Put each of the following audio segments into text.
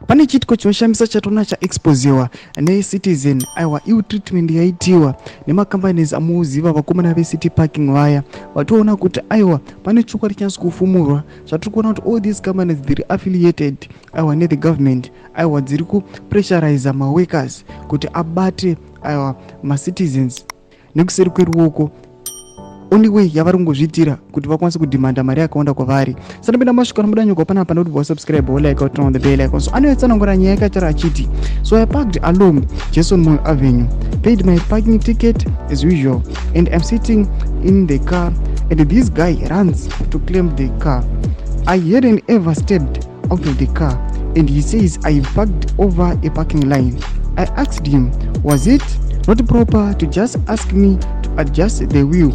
pane chitiko chinoshamisa chatona chaexposewa neCitizen. Aiwa, iu treatment yaitiwa nemacompanies amuziva vakomana veCity Parking vaya, vatoona kuti aiwa pane chokwadi chansi kufumurwa, zvatiri kuona kuti all these companies dziri affiliated aiwa nethe government, aiwa dziri kupressurize maworkers kuti abate aiwa macitizens nekuseri kweruoko. Only way yavari kungozviitira kuti vakwanise kudhimanda mari yakawanda kwavari. Sanapinda masvika nomudanyuka panapa noti subscribe or like or turn on the bell icon. So anoitsanangura nyaya yakachara achiti, so I parked along Jason Moore Avenue, paid my parking ticket as usual, and I'm sitting in the car and this guy runs to claim the car. I hadn't ever stepped out of the car and he says I parked over a parking line. I asked him, was it not proper to just ask me to adjust the wheel,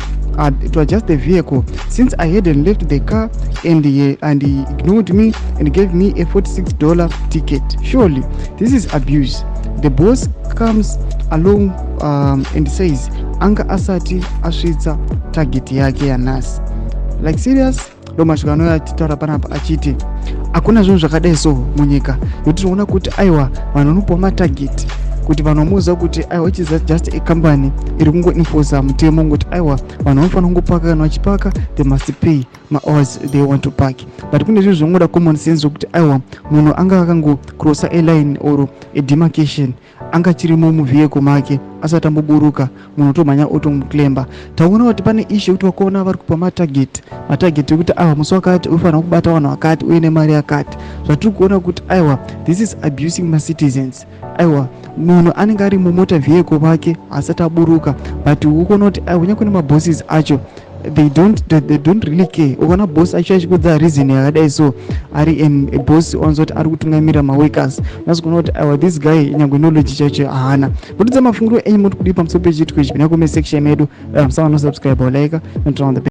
to adjust the vehicle, since I hadn't left the car, and he ignored me and gave me a $46 ticket? Surely this is abuse. The boss comes along and says anga asati asvitsa target yake yanhasi. Like serious? Ndo masvika anoyataura panapa achiti hakuna zvinhu zvakadai so munyika, nokuti tinoona kuti aiwa vanhu vanopuwa matarget kuti vanhu vamuziva kuti aiwa it is just a company iri kungoenforce mutemo ngokuti aiwa vanhu vanofanira kungopaka, kana vachipaka they must pay ma-hours they want to park. But kune zvinhu zvinongoda common sense kuti aiwa munhu anga akangocrossa a line or a demarcation anga chirimo muvehicle make asati amboburuka, munhu otomhanya otomuklemba. Taona kuti pane issue kuti vakaona vari kupa matarget ekuti aiwa musi wakati unofanira kubata vanhu vakati uye nemari yakati. Zvatiri kuona kuti aiwa this is abusing my citizens. Aiwa munhu anenge ari mumota vehicle vake asati aburuka, but ukuona kuti aiwa kunyangwe nemabosses acho they don't really care. Ukaona boss acho achikudza reason yakadai so ari a boss wanzoti ari kutungamira maworkers, unazikuona kuti aiwa this guy nyangwe knowledge chacho haana. Mutidza mafungiro enyu muri kudi pamusoro pechitiko ichi, pina comment section yedu. Musava no subscribe or like and turn on the bell.